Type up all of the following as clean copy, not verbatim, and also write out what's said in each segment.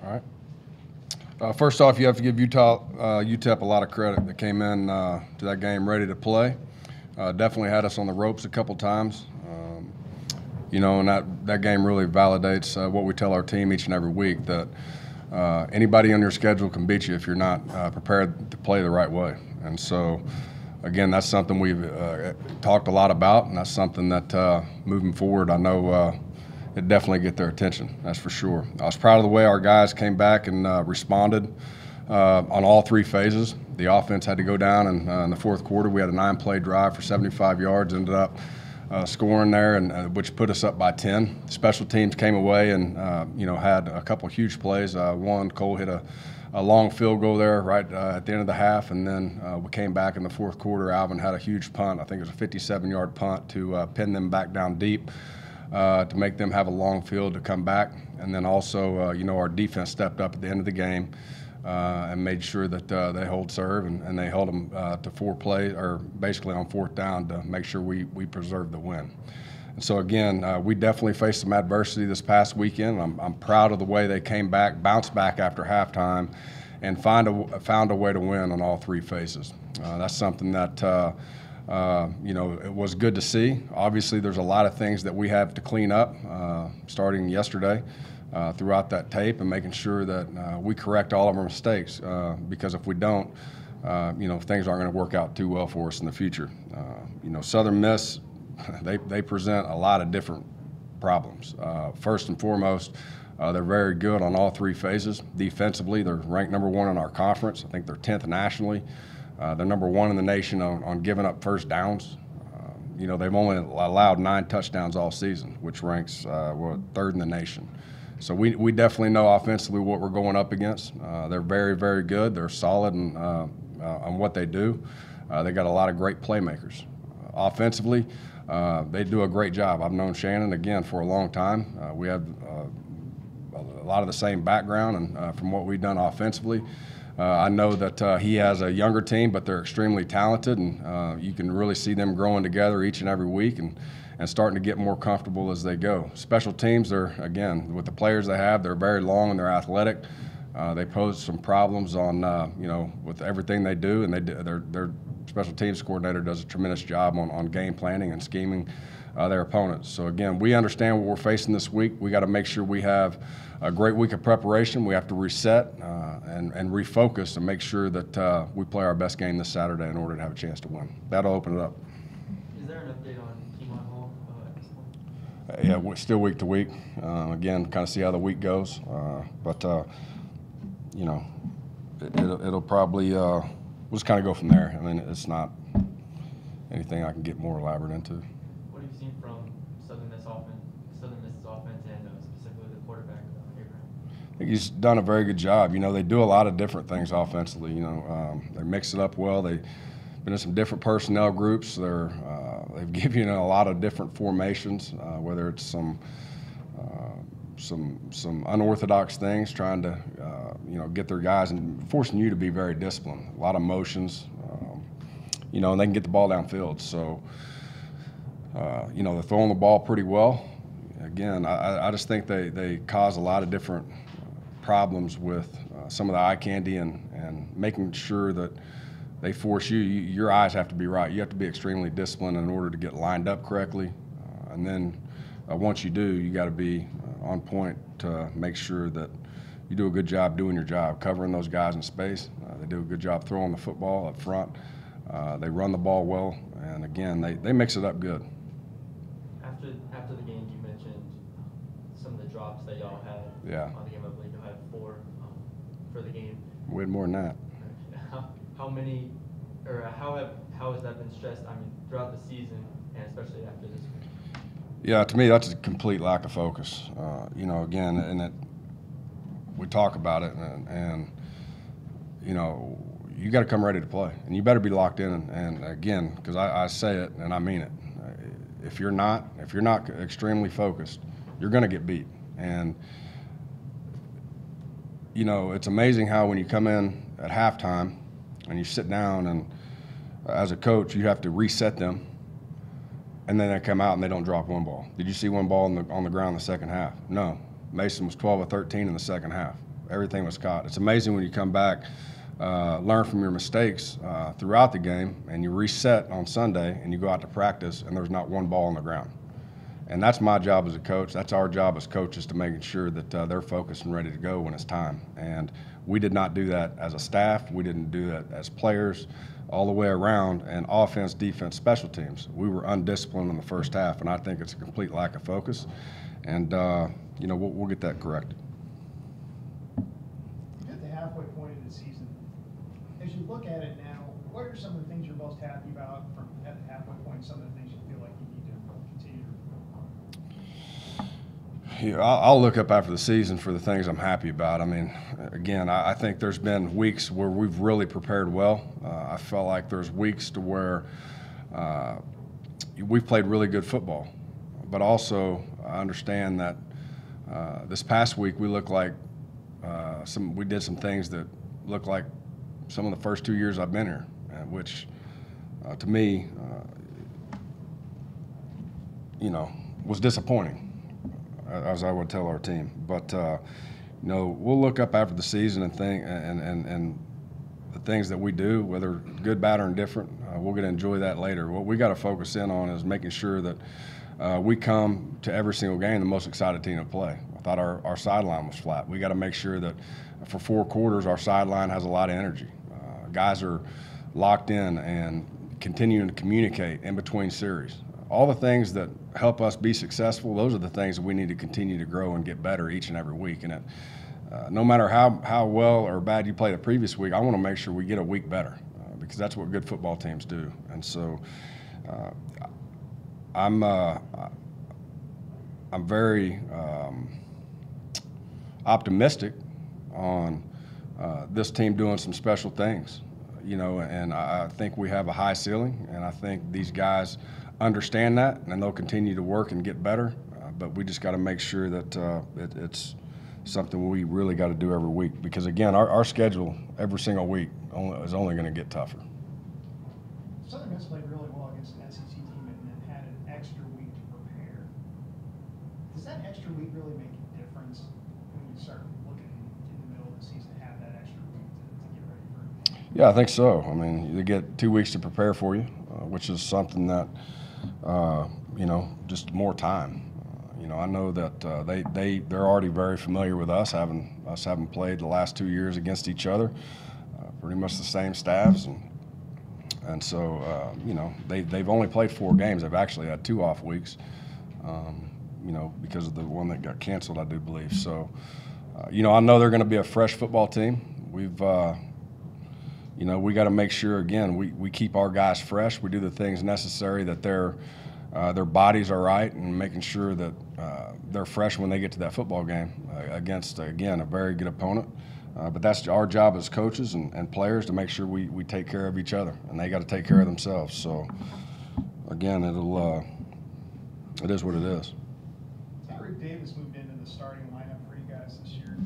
All right. First off, you have to give UTEP a lot of credit. They came in to that game ready to play. Definitely had us on the ropes a couple times. And that game really validates what we tell our team each and every week, that anybody on your schedule can beat you if you're not prepared to play the right way. And so, again, that's something we've talked a lot about, and that's something that moving forward, I know it definitely get their attention, that's for sure. I was proud of the way our guys came back and responded on all three phases. The offense had to go down, and in the fourth quarter, we had a 9-play drive for 75 yards, ended up scoring there, and which put us up by 10. Special teams came away and had a couple huge plays. One, Cole hit a long field goal there right at the end of the half, and then we came back in the fourth quarter. Alvin had a huge punt. I think it was a 57-yard punt to pin them back down deep, to make them have a long field to come back. And then also, our defense stepped up at the end of the game and made sure that they hold serve, and they held them to 4 plays, or basically on fourth down, to make sure we preserved the win. And so again, we definitely faced some adversity this past weekend. I'm proud of the way they came back, bounced back after halftime, and found a way to win on all three phases. That's something that it was good to see. Obviously, there's a lot of things that we have to clean up starting yesterday throughout that tape, and making sure that we correct all of our mistakes, because if we don't, things aren't going to work out too well for us in the future. Southern Miss, they present a lot of different problems. First and foremost, they're very good on all three phases. Defensively, they're ranked number 1 in our conference. I think they're 10th nationally. They're number 1 in the nation on giving up first downs. They've only allowed 9 touchdowns all season, which ranks 3rd in the nation. So we definitely know offensively what we're going up against. They're very, very good. They're solid on what they do. They got a lot of great playmakers. Offensively, they do a great job. I've known Shannon, again, for a long time. We have a lot of the same background, and from what we've done offensively, I know that he has a younger team, but they're extremely talented, and you can really see them growing together each and every week, and starting to get more comfortable as they go. Special teams, they're, again, with the players they have, they're very long and they're athletic. They pose some problems on, with everything they do, and their special teams coordinator does a tremendous job on game planning and scheming their opponents. So again, we understand what we're facing this week. We got to make sure we have a great week of preparation. We have to reset and refocus and make sure that we play our best game this Saturday in order to have a chance to win. That'll open it up. Is there an update on Keymont Hall at this point? Yeah, we're still week to week. Again, kind of see how the week goes. But it'll probably we'll just kind of go from there. I mean, it's not anything I can get more elaborate into. What have you seen from Southern Miss's offense, and specifically the quarterback, Abraham? I think he's done a very good job. They do a lot of different things offensively. They mix it up well. They've been in some different personnel groups. They've given a lot of different formations, whether it's some unorthodox things, trying to get their guys and forcing you to be very disciplined. A lot of motions, and they can get the ball downfield. So, they're throwing the ball pretty well. Again, I just think they cause a lot of different problems with some of the eye candy and making sure that they force your eyes have to be right. You have to be extremely disciplined in order to get lined up correctly. And then once you do, you got to be on point to make sure that you do a good job doing your job, covering those guys in space. They do a good job throwing the football up front. They run the ball well, and again, they mix it up good. After the game, you mentioned some of the drops that y'all had on the game. I believe you had 4 for the game. We had more than that. How many, or how has that been stressed? I mean, throughout the season, and especially after this week? Yeah, to me, that's a complete lack of focus. Again, and we talk about it, and you got to come ready to play, and you better be locked in. And again, because I say it and I mean it, if you're not extremely focused, you're going to get beat. And it's amazing how when you come in at halftime and you sit down, and as a coach, you have to reset them, and then they come out and they don't drop one ball. Did you see one ball on the ground in the second half? No. Mason was 12 of 13 in the second half. everything was caught. It's amazing when you come back, learn from your mistakes throughout the game, and you reset on Sunday, and you go out to practice, and there's not one ball on the ground. And that's my job as a coach. That's our job as coaches, to making sure that they're focused and ready to go when it's time. And we did not do that as a staff. We didn't do that as players, all the way around. And offense, defense, special teams, we were undisciplined in the first half, and I think it's a complete lack of focus. And you know, we'll get that corrected. You're at the halfway point of the season. As you look at it now, what are some of the things you're most happy about from at the halfway point? Some of the things you feel like you need to continue to Yeah, I'll look up after the season for the things I'm happy about. I mean, again, I think there's been weeks where we've really prepared well. I felt like there's weeks to where we've played really good football. But also, I understand that this past week we look like we did some things that look like some of the first 2 years I've been here, which to me, you know, was disappointing, as I would tell our team. But you know, we'll look up after the season and think and the things that we do, whether good, bad, or indifferent, we're going to enjoy that later. What we got to focus in on is making sure that we come to every single game the most excited team to play. I thought our sideline was flat. We got to make sure that for 4 quarters our sideline has a lot of energy. Guys are locked in and continuing to communicate in between series. All the things that help us be successful, those are the things that we need to continue to grow and get better each and every week. And no matter how well or bad you play the previous week, I want to make sure we get a week better because that's what good football teams do. And so I'm very optimistic on this team doing some special things, you know, and I think we have a high ceiling, and I think these guys understand that, and they'll continue to work and get better. But we just got to make sure that it's something we really got to do every week because, again, our schedule every single week is only going to get tougher. Southern Miss played really well against an SEC team and then had an extra week to prepare. Does that extra week really make a difference when you start looking in the middle of the season to have that extra week to get ready for? Yeah, I think so. I mean, you get 2 weeks to prepare for you, which is something that, you know, just more time. You know, I know that they're already very familiar with us having played the last 2 years against each other, pretty much the same staffs, and so you know, they've only played 4 games. They've actually had 2 off weeks, you know, because of the one that got canceled, I do believe. So, you know, I know they're going to be a fresh football team. We've you know, we got to make sure, again, we keep our guys fresh. We do the things necessary that their bodies are right, and making sure that they're fresh when they get to that football game against, again, a very good opponent. But that's our job as coaches and players, to make sure we take care of each other, and they got to take care of themselves. So, again, it is what it is. Tyreek Davis moved into the starting lineup for you guys this year.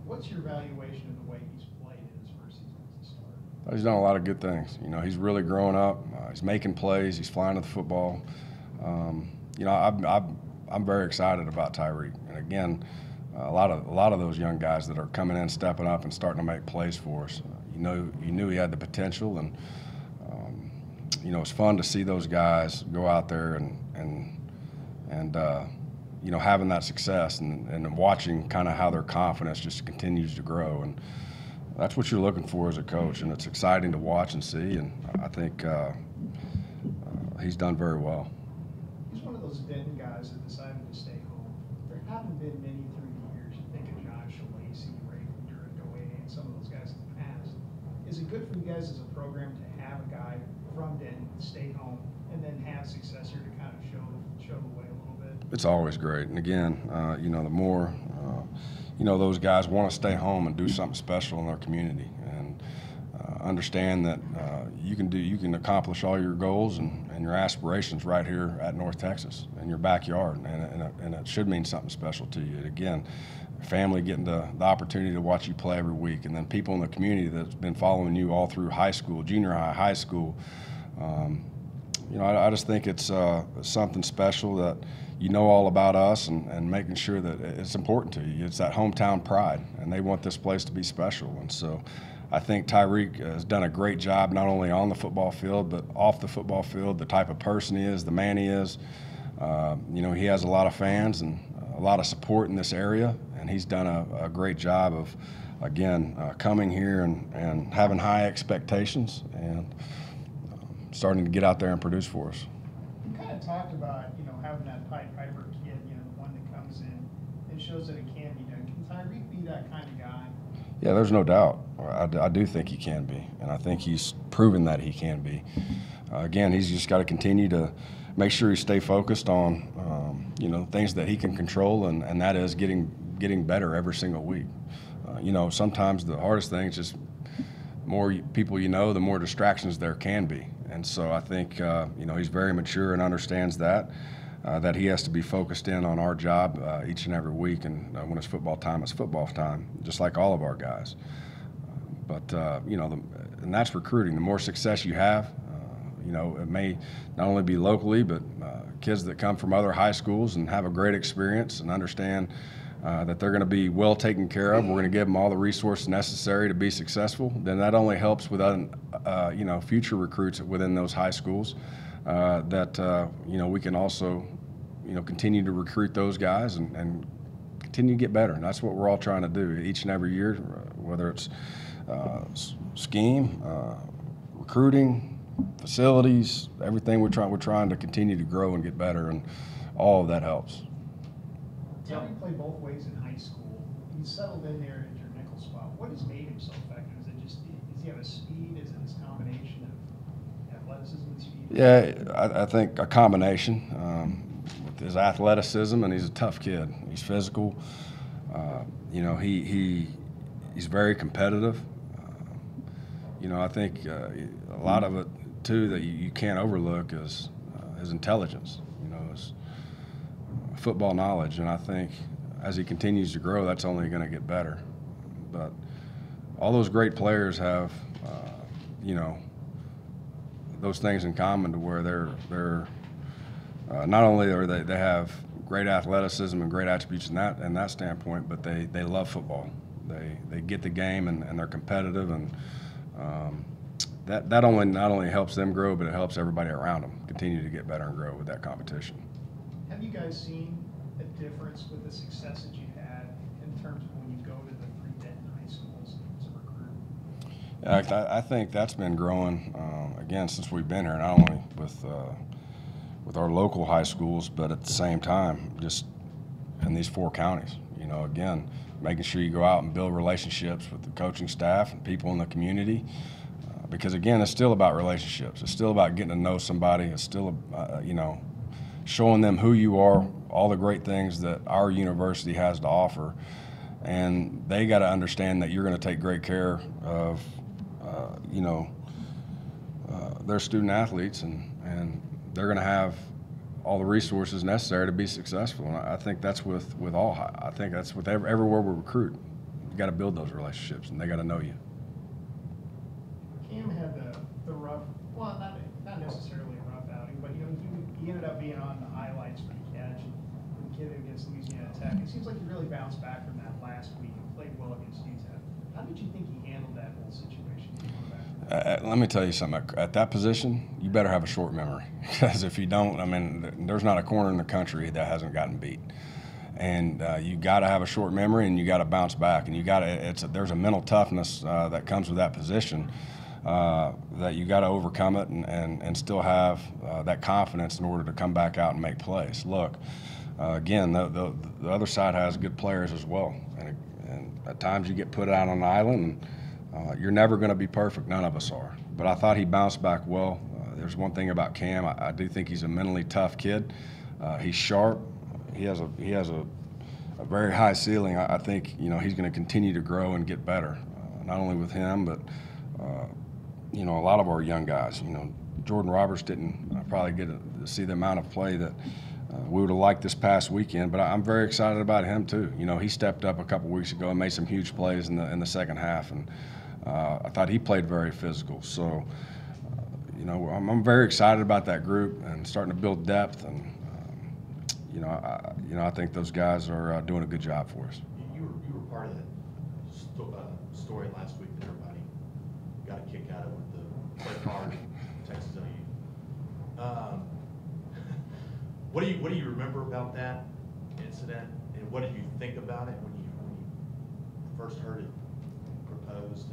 What's your evaluation of the way he's played in his first season as a starter? He's done a lot of good things. You know, he's really growing up. He's making plays. He's flying to the football. You know, I'm very excited about Tyreek. And again, a lot of those young guys that are coming in, stepping up, and starting to make plays for us. You knew he had the potential, and you know, it's fun to see those guys go out there and you know, having that success and watching kind of how their confidence just continues to grow. And that's what you're looking for as a coach, and it's exciting to watch and see. And I think he's done very well. He's one of those Denton guys that decided to stay home. There haven't been many through the years. You think of John Shalacy, Ray Duradoye, and some of those guys in the past. Is it good for you guys as a program to have a guy from Denton stay home and then have success here to kind of show the way a little bit? It's always great. And again, you know, the more you know, those guys want to stay home and do something special in their community, and understand that you can accomplish all your goals and your aspirations right here at North Texas in your backyard, and it should mean something special to you. And again, family getting the opportunity to watch you play every week, and then people in the community that's been following you all through high school, junior high, high school. I just think it's something special that you know all about us, and making sure that it's important to you. It's that hometown pride, and they want this place to be special. And so I think Tyreek has done a great job, not only on the football field, but off the football field, the type of person he is, the man he is. He has a lot of fans and a lot of support in this area, and he's done a great job of, again, coming here and having high expectations and starting to get out there and produce for us. You kind of talked about, having that Pied Piper kid, the one that comes in and shows that it can be done. Can Tyreek be that kind of guy? Yeah, there's no doubt. I do think he can be, and I think he's proven that he can be. Again, he's just got to continue to make sure he stay focused on, things that he can control, and that is getting better every single week. Sometimes the hardest thing is just more people the more distractions there can be. And so I think, he's very mature and understands that he has to be focused in on our job each and every week. And when it's football time, just like all of our guys. And that's recruiting. The more success you have, it may not only be locally, but kids that come from other high schools and have a great experience and understand that they're going to be well taken care of. We're going to give them all the resources necessary to be successful. Then that only helps with future recruits within those high schools. We can also continue to recruit those guys and continue to get better. And that's what we're all trying to do each and every year, whether it's scheme, recruiting, facilities, everything. We're trying to continue to grow and get better, and all of that helps. Tyreek played both ways in high school. He settled in there at your nickel spot. What has made him so effective? Does he have a speed? Is it this combination of athleticism and speed? Yeah, I think a combination with his athleticism, and he's a tough kid. He's physical. He's very competitive. I think a lot of it too that you can't overlook is his intelligence. His football knowledge, and I think as he continues to grow, that's only going to get better. But all those great players have, those things in common to where they're not only are they have great athleticism and great attributes in that standpoint, but they love football. They get the game and they're competitive, and that not only helps them grow, but it helps everybody around them continue to get better and grow with that competition. Have you guys seen a difference with the success that you had in terms of when you go to the 3 Denton high schools as a recruit? I think that's been growing again since we've been here, not only with our local high schools, but at the same time, just in these 4 counties. Again, making sure you go out and build relationships with the coaching staff and people in the community. Because again, it's still about relationships. It's still about getting to know somebody. It's still, showing them who you are, all the great things that our university has to offer, and they got to understand that you're going to take great care of, their student athletes, and they're going to have all the resources necessary to be successful. And I think that's with all. I think that's with everywhere we recruit. You got to build those relationships, and they got to know you. Cam had the rough, well, not necessarily a rough outing, but he ended up being on the highlights for the catch and the kid against Louisiana Tech. It seems like he really bounced back from that last week and played well against UTEP. How did you think he handled that whole situation? Let me tell you something. At that position, you better have a short memory, because if you don't, there's not a corner in the country that hasn't gotten beat. And you got to have a short memory, and you got to bounce back, and there's a mental toughness that comes with that position. That you got to overcome it and still have that confidence in order to come back out and make plays. Look, again, the other side has good players as well, and at times you get put out on an island, and you're never going to be perfect. None of us are. But I thought he bounced back well. There's one thing about Cam. I do think he's a mentally tough kid. He's sharp. He has a very high ceiling. I think he's going to continue to grow and get better. Not only with him, but a lot of our young guys. Jordan Roberts didn't probably get to see the amount of play that we would have liked this past weekend, but I'm very excited about him too. He stepped up a couple weeks ago and made some huge plays in the second half, and I thought he played very physical. So, you know, I'm very excited about that group and starting to build depth. And you know, I think those guys are doing a good job for us. You were part of that story last week that everybody got a kick out of with the play card Texas OU. What do you remember about that incident, and what did you think about it when you first heard it proposed?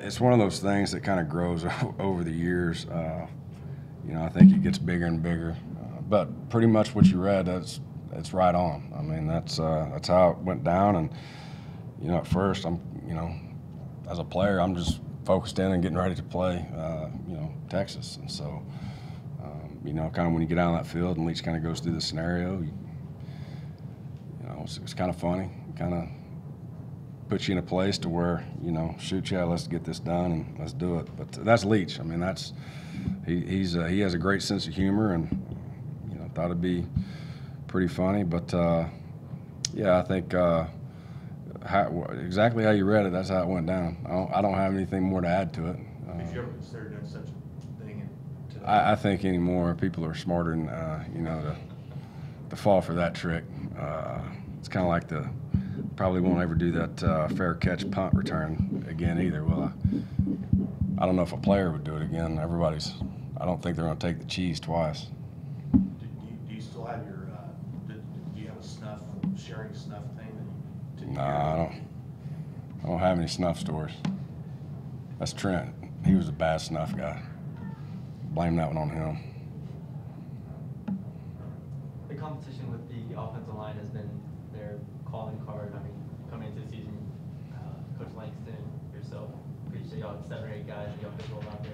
It's one of those things that kind of grows over the years. You know, I think it gets bigger and bigger. But pretty much what you read, it's right on. I mean, that's how it went down. And you know, at first, you know, as a player, I'm just focused in and getting ready to play, you know, Texas. And so, you know, kind of when you get out on that field and Leach kind of goes through the scenario, you know, it's kind of funny. Kind of puts you in a place to where, you know, shoot, yeah, let's get this done and let's do it. But that's Leach. I mean, he has a great sense of humor, and you know, thought it'd be pretty funny. But yeah, I think exactly how you read it, that's how it went down. I don't have anything more to add to it. Have you ever considered doing such a thing today? I think anymore people are smarter than you know, to fall for that trick. It's kind of like probably won't ever do that fair catch punt return again either. Well, I don't know if a player would do it again. I don't think they're going to take the cheese twice. Do you still have your? Do you have a sharing snuff thing? No, I don't have any snuff stories. That's Trent. He was a bad snuff guy. Blame that one on him. The competition with the offensive line has been their calling card. I mean, coming into the season, Coach Langston, yourself, appreciate y'all had 7 or 8 guys in the offensive line out there.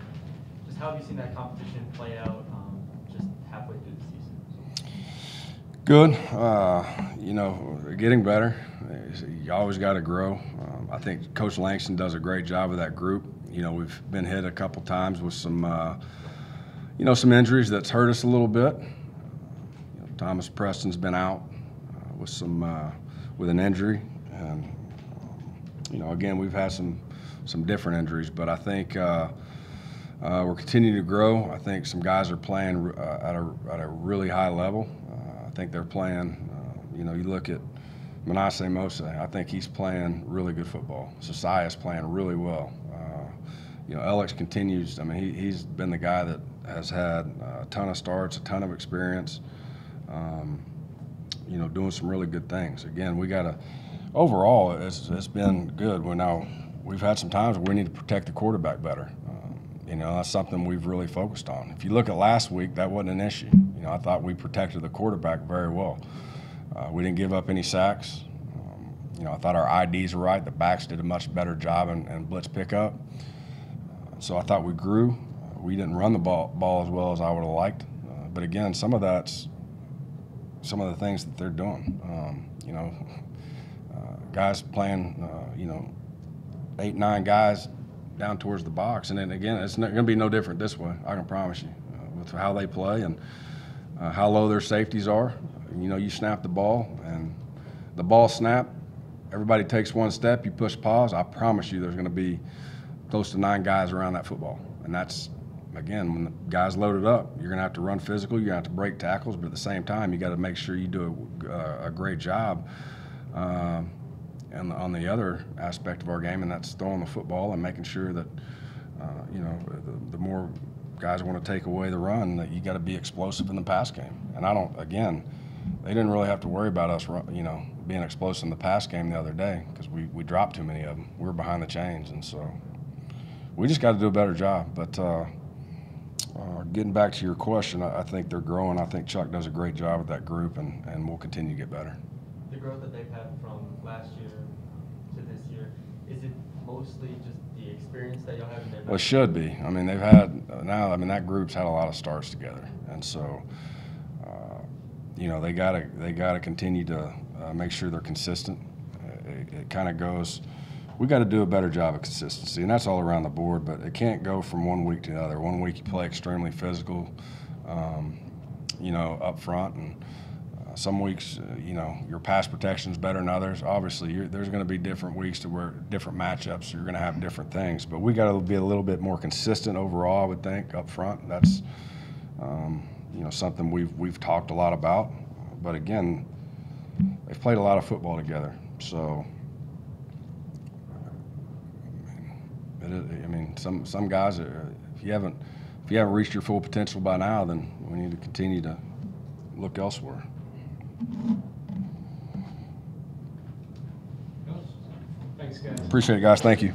Just how have you seen that competition play out just halfway through the season? Good. You know, getting better. You always got to grow. I think Coach Langston does a great job with that group. You know, we've been hit a couple times with some, you know, some injuries that's hurt us a little bit. You know, Thomas Preston's been out with an injury, and you know, again, we've had some different injuries, but I think we're continuing to grow. I think some guys are playing at a really high level. I think they're playing. You know, you look at Manasseh Mose. I think he's playing really good football. Sosiah's playing really well. You know, Alex continues. I mean, he's been the guy that has had a ton of starts, a ton of experience. You know, doing some really good things. Again, we got to. Overall, it's been good. We've had some times where we need to protect the quarterback better. You know, that's something we've really focused on. If you look at last week, that wasn't an issue. You know, I thought we protected the quarterback very well. We didn't give up any sacks. You know, I thought our IDs were right. The backs did a much better job in blitz pickup. So I thought we grew. We didn't run the ball as well as I would have liked. But again, some of that's some of the things that they're doing. You know, guys playing, you know, 8, 9 guys down towards the box. And then again, it's not going to be no different this way, I can promise you, with how they play and how low their safeties are. You know, you snap the ball, and the ball snap, everybody takes one step, you push pause, I promise you there's going to be close to 9 guys around that football. And that's, again, when the guys loaded up, you're going to have to run physical, you're going to have to break tackles, but at the same time, you got to make sure you do a great job and on the other aspect of our game, and that's throwing the football and making sure that, you know, the more guys want to take away the run, that you got to be explosive in the pass game. And again, they didn't really have to worry about us, you know, being explosive in the pass game the other day because we dropped too many of them. We were behind the chains, and so we just got to do a better job. But getting back to your question, I think they're growing. I think Chuck does a great job with that group, and we'll continue to get better. The growth that they've had from last year to this year, is it mostly just the experience that y'all have in there? Well, it should be. I mean, they've had now. I mean, that group's had a lot of starts together, and so you know, they gotta continue to make sure they're consistent. It kind of goes. We got to do a better job of consistency, and that's all around the board. But it can't go from one week to the other. One week you play extremely physical, you know, up front, and Some weeks, you know, your pass protection is better than others. Obviously, there's going to be different weeks to where different matchups. You're going to have different things, but we got to be a little bit more consistent overall. I would think up front. That's you know, something we've talked a lot about. But again, they've played a lot of football together, so. I mean, some guys, if you haven't reached your full potential by now, then we need to continue to look elsewhere. Thanks, guys. Appreciate it, guys. Thank you.